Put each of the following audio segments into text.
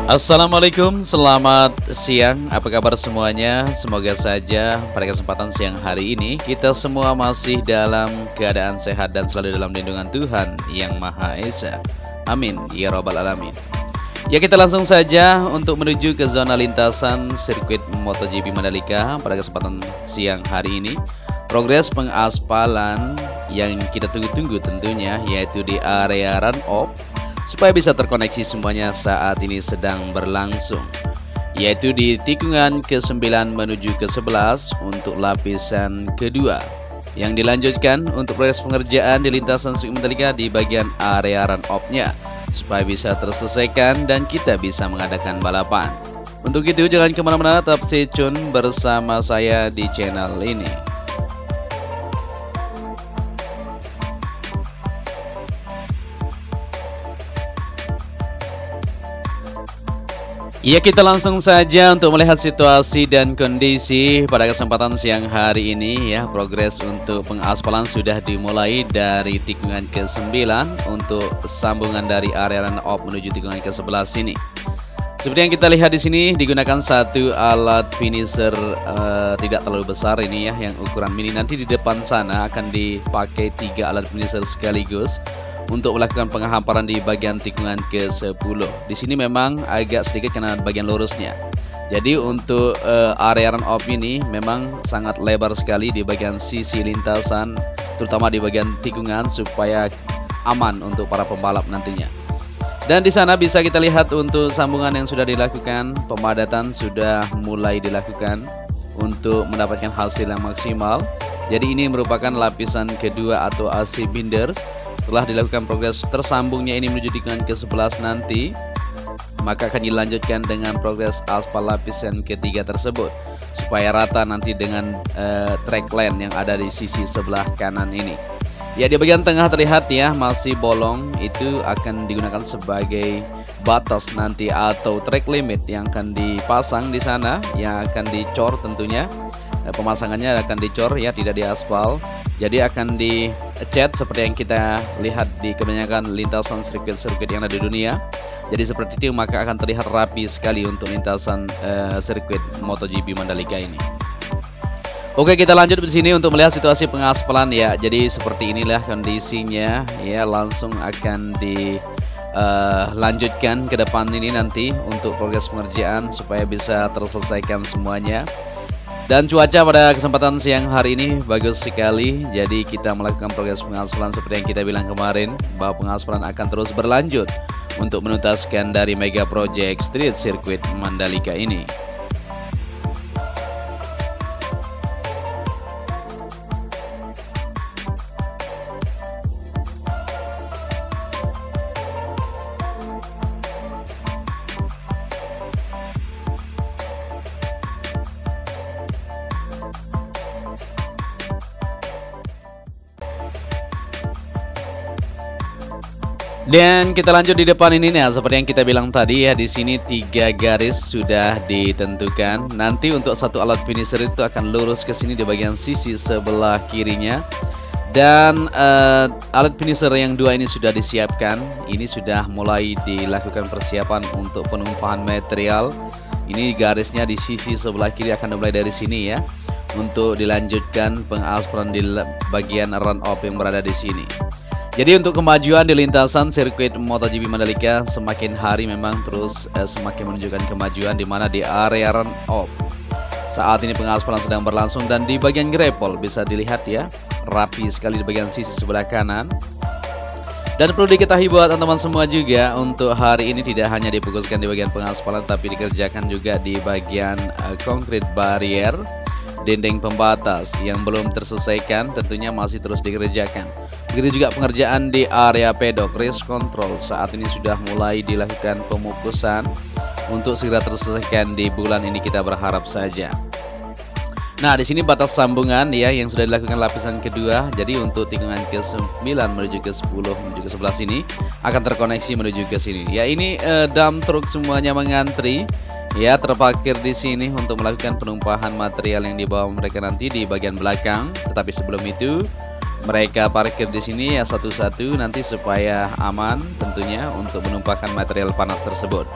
Assalamualaikum, selamat siang. Apa kabar semuanya? Semoga saja pada kesempatan siang hari ini kita semua masih dalam keadaan sehat dan selalu dalam lindungan Tuhan Yang Maha Esa. Amin ya Rabbal Alamin. Ya, kita langsung saja untuk menuju ke zona lintasan sirkuit MotoGP Mandalika pada kesempatan siang hari ini. Progres pengaspalan yang kita tunggu-tunggu tentunya, yaitu di area run-off, supaya bisa terkoneksi semuanya saat ini sedang berlangsung, yaitu di tikungan ke-9 menuju ke-11 untuk lapisan kedua, yang dilanjutkan untuk proses pengerjaan di lintasan sirkuit Mandalika di bagian area run-off-nya supaya bisa terselesaikan dan kita bisa mengadakan balapan. Untuk itu jangan kemana-mana, tetap stay tune bersama saya di channel ini. Ya, kita langsung saja untuk melihat situasi dan kondisi pada kesempatan siang hari ini ya. Progres untuk pengaspalan sudah dimulai dari tikungan ke-9 untuk sambungan dari area run-off menuju tikungan ke-11 ini. Seperti yang kita lihat di sini digunakan satu alat finisher tidak terlalu besar ini ya, yang ukuran mini. Nanti di depan sana akan dipakai 3 alat finisher sekaligus untuk melakukan penghamparan di bagian tikungan ke-10. Di sini memang agak sedikit karena bagian lurusnya. Jadi untuk area run-off ini memang sangat lebar sekali di bagian sisi lintasan, terutama di bagian tikungan supaya aman untuk para pembalap nantinya. Dan di sana bisa kita lihat untuk sambungan yang sudah dilakukan, pemadatan sudah mulai dilakukan untuk mendapatkan hasil yang maksimal. Jadi ini merupakan lapisan kedua atau AC binders. Setelah dilakukan progres tersambungnya ini menuju tikungan ke-11 nanti, maka akan dilanjutkan dengan progres aspal lapisan ketiga tersebut supaya rata nanti dengan track line yang ada di sisi sebelah kanan ini. Ya, di bagian tengah terlihat ya masih bolong, itu akan digunakan sebagai batas nanti atau track limit yang akan dipasang di sana, yang akan dicor tentunya. Pemasangannya akan dicor ya, tidak diaspal. Jadi akan dicat seperti yang kita lihat di kebanyakan lintasan sirkuit-sirkuit yang ada di dunia. Jadi seperti itu, maka akan terlihat rapi sekali untuk lintasan sirkuit MotoGP Mandalika ini. Oke, kita lanjut di sini untuk melihat situasi pengaspalan ya. Jadi seperti inilah kondisinya ya, langsung akan dilanjutkan ke depan ini nanti untuk progres pengerjaan supaya bisa terselesaikan semuanya. Dan cuaca pada kesempatan siang hari ini bagus sekali. Jadi kita melakukan progres pengaspalan seperti yang kita bilang kemarin, bahwa pengaspalan akan terus berlanjut untuk menuntaskan dari mega project street circuit Mandalika ini. Dan kita lanjut di depan ini nih, seperti yang kita bilang tadi ya, di sini 3 garis sudah ditentukan. Nanti untuk satu alat finisher itu akan lurus ke sini di bagian sisi sebelah kirinya. Dan alat finisher yang 2 ini sudah disiapkan. Ini sudah mulai dilakukan persiapan untuk penumpahan material. Ini garisnya di sisi sebelah kiri akan dimulai dari sini ya, untuk dilanjutkan pengaspalan di bagian run-off yang berada di sini. Jadi untuk kemajuan di lintasan sirkuit MotoGP Mandalika semakin hari memang terus semakin menunjukkan kemajuan, di mana di area run-off saat ini pengaspalan sedang berlangsung, dan di bagian grapple bisa dilihat ya, rapi sekali di bagian sisi sebelah kanan. Dan perlu diketahui buat teman-teman semua juga, untuk hari ini tidak hanya difokuskan di bagian pengaspalan, tapi dikerjakan juga di bagian konkrit barrier, dinding pembatas yang belum terselesaikan tentunya masih terus dikerjakan. Begitu juga pengerjaan di area pedok race control saat ini sudah mulai dilakukan pemukusan untuk segera terselesaikan di bulan ini, kita berharap saja. Nah, di sini batas sambungan ya yang sudah dilakukan lapisan kedua. Jadi untuk tikungan ke-9 menuju ke-10 menuju ke-11 ini akan terkoneksi menuju ke sini. Ya, ini dump truk semuanya mengantri ya, terparkir di sini untuk melakukan penumpahan material yang dibawa mereka nanti di bagian belakang. Tetapi sebelum itu mereka parkir di sini ya satu-satu nanti supaya aman tentunya untuk menumpahkan material panas tersebut.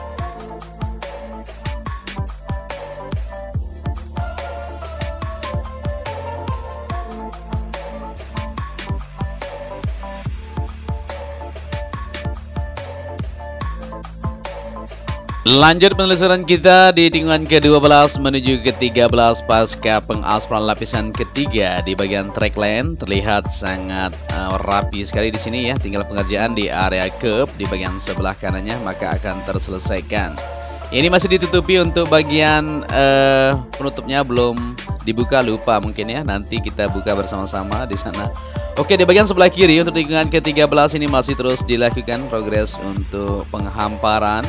Lanjut penelusuran kita di tikungan ke-12 menuju ke-13 pasca pengaspalan lapisan ketiga di bagian track lane terlihat sangat rapi sekali di sini ya. Tinggal pengerjaan di area curb di bagian sebelah kanannya maka akan terselesaikan. Ini masih ditutupi untuk bagian penutupnya belum dibuka, lupa mungkin ya. Nanti kita buka bersama-sama di sana. Oke, di bagian sebelah kiri untuk tikungan ke-13 ini masih terus dilakukan progres untuk penghamparan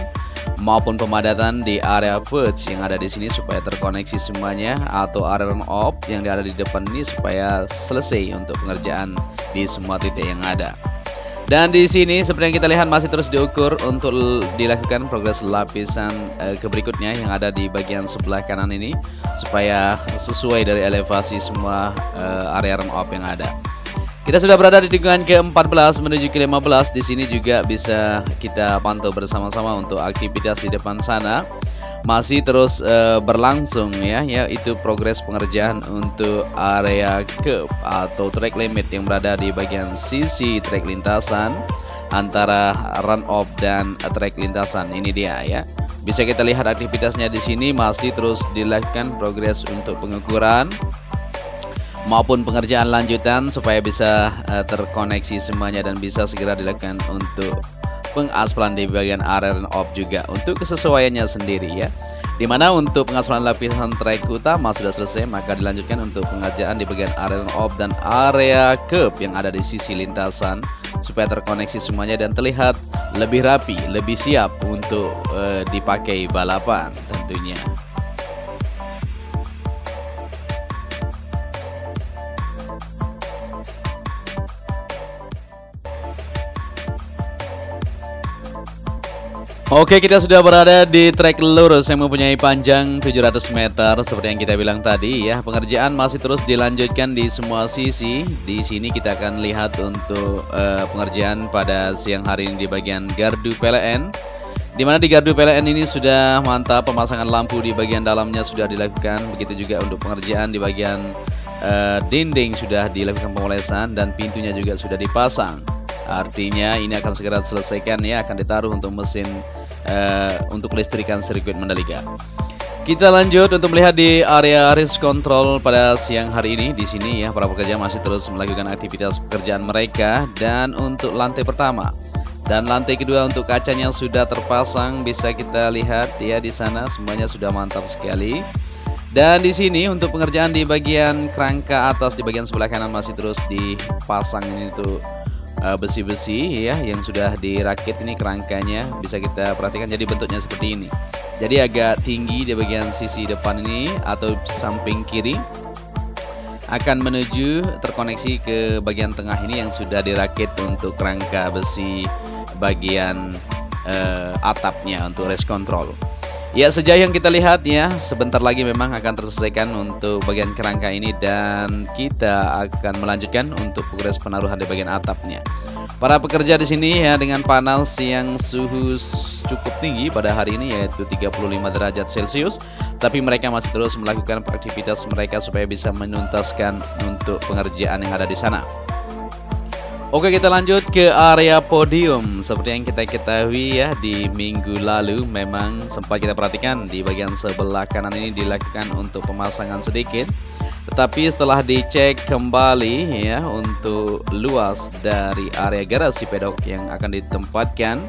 maupun pemadatan di area verge yang ada di sini supaya terkoneksi semuanya, atau area run off yang ada di depan ini supaya selesai untuk pengerjaan di semua titik yang ada. Dan di sini seperti yang kita lihat masih terus diukur untuk dilakukan progres lapisan ke berikutnya yang ada di bagian sebelah kanan ini supaya sesuai dari elevasi semua area run off yang ada. Kita sudah berada di tikungan ke-14 menuju ke-15. Di sini juga bisa kita pantau bersama-sama untuk aktivitas di depan sana masih terus berlangsung ya, yaitu progres pengerjaan untuk area curb atau track limit yang berada di bagian sisi track lintasan antara run off dan track lintasan. Ini dia ya. Bisa kita lihat aktivitasnya di sini masih terus dilakukan progres untuk pengukuran maupun pengerjaan lanjutan supaya bisa terkoneksi semuanya dan bisa segera dilakukan untuk pengaspalan di bagian area run off juga untuk kesesuaiannya sendiri ya. Dimana untuk pengaspalan lapisan trek utama sudah selesai, maka dilanjutkan untuk pengerjaan di bagian area run off dan area curb yang ada di sisi lintasan supaya terkoneksi semuanya dan terlihat lebih rapi, lebih siap untuk dipakai balapan tentunya. Oke, kita sudah berada di trek lurus yang mempunyai panjang 700 meter seperti yang kita bilang tadi ya. Pengerjaan masih terus dilanjutkan di semua sisi. Di sini kita akan lihat untuk pengerjaan pada siang hari ini di bagian gardu PLN. Di mana di gardu PLN ini sudah mantap, pemasangan lampu di bagian dalamnya sudah dilakukan. Begitu juga untuk pengerjaan di bagian dinding sudah dilakukan pemolesan dan pintunya juga sudah dipasang. Artinya ini akan segera diselesaikan ya, akan ditaruh untuk mesin untuk listrikan sirkuit Mandalika. Kita lanjut untuk melihat di area race control pada siang hari ini. Di sini ya para pekerja masih terus melakukan aktivitas pekerjaan mereka, dan untuk lantai pertama dan lantai kedua untuk kacanya sudah terpasang, bisa kita lihat ya di sana semuanya sudah mantap sekali. Dan di sini untuk pengerjaan di bagian kerangka atas di bagian sebelah kanan masih terus dipasang ini tuh besi-besi ya yang sudah dirakit. Ini kerangkanya bisa kita perhatikan jadi bentuknya seperti ini. Jadi agak tinggi di bagian sisi depan ini atau samping kiri akan menuju terkoneksi ke bagian tengah ini yang sudah dirakit untuk kerangka besi bagian atapnya untuk race control. Ya, sejauh yang kita lihat ya, sebentar lagi memang akan terselesaikan untuk bagian kerangka ini dan kita akan melanjutkan untuk progres penaruhan di bagian atapnya. Para pekerja di sini ya dengan panas yang suhu cukup tinggi pada hari ini yaitu 35 derajat Celcius, tapi mereka masih terus melakukan aktivitas mereka supaya bisa menuntaskan untuk pengerjaan yang ada di sana. Oke, kita lanjut ke area podium. Seperti yang kita ketahui ya, di minggu lalu memang sempat kita perhatikan di bagian sebelah kanan ini dilakukan untuk pemasangan sedikit. Tetapi setelah dicek kembali ya untuk luas dari area garasi pedok yang akan ditempatkan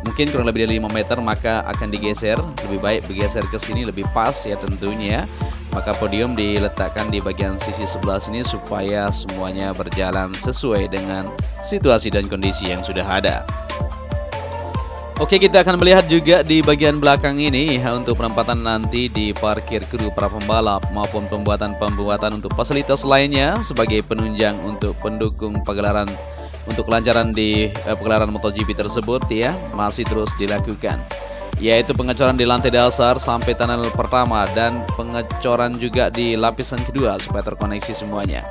mungkin kurang lebih dari 5 meter, maka akan digeser. Lebih baik bergeser ke sini lebih pas ya tentunya. Maka podium diletakkan di bagian sisi sebelah sini supaya semuanya berjalan sesuai dengan situasi dan kondisi yang sudah ada. Oke, kita akan melihat juga di bagian belakang ini ya, untuk penempatan nanti di parkir kru para pembalap maupun pembuatan untuk fasilitas lainnya sebagai penunjang untuk pendukung pagelaran untuk kelancaran di pagelaran MotoGP tersebut ya masih terus dilakukan, yaitu pengecoran di lantai dasar sampai tunnel pertama dan pengecoran juga di lapisan kedua supaya terkoneksi semuanya.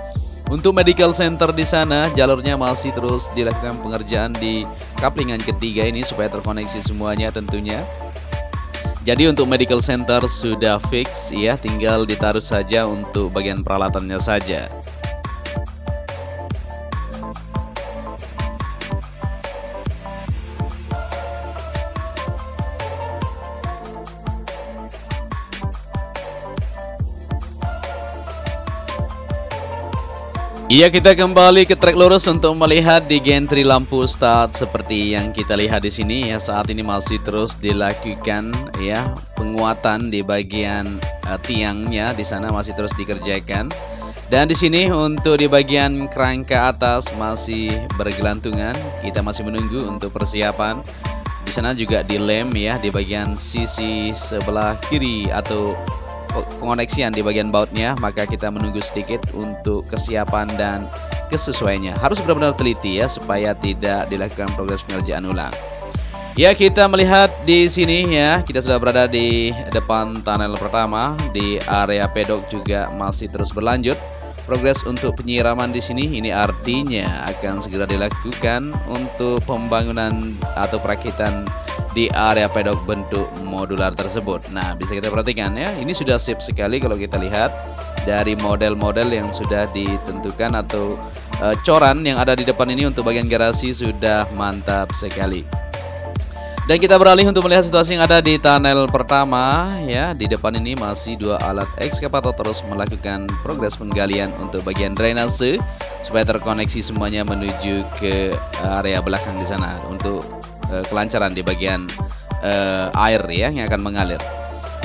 Untuk medical center di sana jalurnya masih terus dilakukan pengerjaan di kaplingan ketiga ini supaya terkoneksi semuanya tentunya. Jadi untuk medical center sudah fix ya, tinggal ditaruh saja untuk bagian peralatannya saja. Iya, kita kembali ke trek lurus untuk melihat di gantry lampu start seperti yang kita lihat di sini ya. Saat ini masih terus dilakukan ya penguatan di bagian tiangnya, di sana masih terus dikerjakan. Dan di sini untuk di bagian kerangka atas masih bergelantungan. Kita masih menunggu untuk persiapan. Di sana juga dilem ya di bagian sisi sebelah kiri atau pengoneksian di bagian bautnya, maka kita menunggu sedikit untuk kesiapan dan kesesuaiannya. Harus benar-benar teliti ya supaya tidak dilakukan progres pengerjaan ulang. Ya, kita melihat di sini ya, kita sudah berada di depan tunnel pertama. Di area pedok juga masih terus berlanjut. Progres untuk penyiraman di sini ini artinya akan segera dilakukan untuk pembangunan atau perakitan di area pedok bentuk modular tersebut. Nah, bisa kita perhatikan ya, ini sudah sip sekali kalau kita lihat dari model-model yang sudah ditentukan atau coran yang ada di depan ini untuk bagian garasi sudah mantap sekali. Dan kita beralih untuk melihat situasi yang ada di tunnel pertama ya. Di depan ini masih dua alat ekskavator terus melakukan progres penggalian untuk bagian drainase supaya terkoneksi semuanya menuju ke area belakang di sana untuk kelancaran di bagian air ya yang akan mengalir.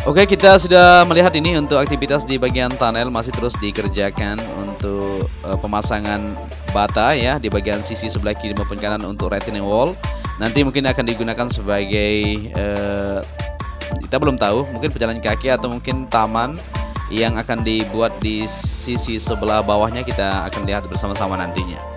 Oke, kita sudah melihat ini untuk aktivitas di bagian tunnel masih terus dikerjakan untuk pemasangan bata ya di bagian sisi sebelah kiri maupun kanan untuk retaining wall. Nanti mungkin akan digunakan sebagai kita belum tahu, mungkin pejalan kaki atau mungkin taman yang akan dibuat di sisi sebelah bawahnya. Kita akan lihat bersama-sama nantinya.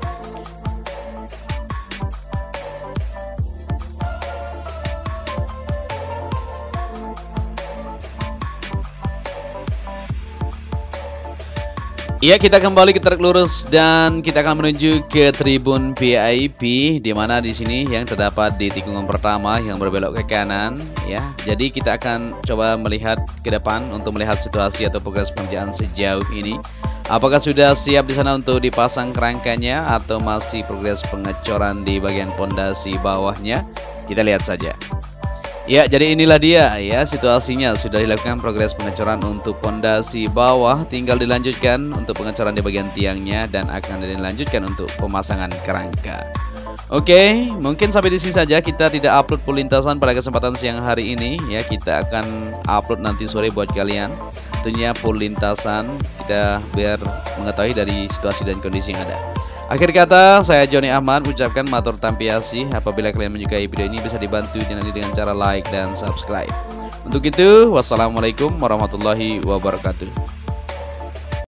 Iya, kita kembali ke trek lurus dan kita akan menuju ke tribun VIP, di mana di sini yang terdapat di tikungan pertama yang berbelok ke kanan ya. Jadi kita akan coba melihat ke depan untuk melihat situasi atau progres pengerjaan sejauh ini. Apakah sudah siap di sana untuk dipasang kerangkanya atau masih progres pengecoran di bagian pondasi bawahnya? Kita lihat saja. Ya, jadi inilah dia ya situasinya, sudah dilakukan progres pengecoran untuk pondasi bawah, tinggal dilanjutkan untuk pengecoran di bagian tiangnya dan akan dilanjutkan untuk pemasangan kerangka. Oke, mungkin sampai di sini saja, kita tidak upload full lintasan pada kesempatan siang hari ini ya. Kita akan upload nanti sore buat kalian. Tentunya full lintasan kita biar mengetahui dari situasi dan kondisi yang ada. Akhir kata, saya Joni Ahmad ucapkan matur tampiasi. Apabila kalian menyukai video ini, bisa dibantu channel ini dengan cara like dan subscribe. Untuk itu, wassalamualaikum warahmatullahi wabarakatuh.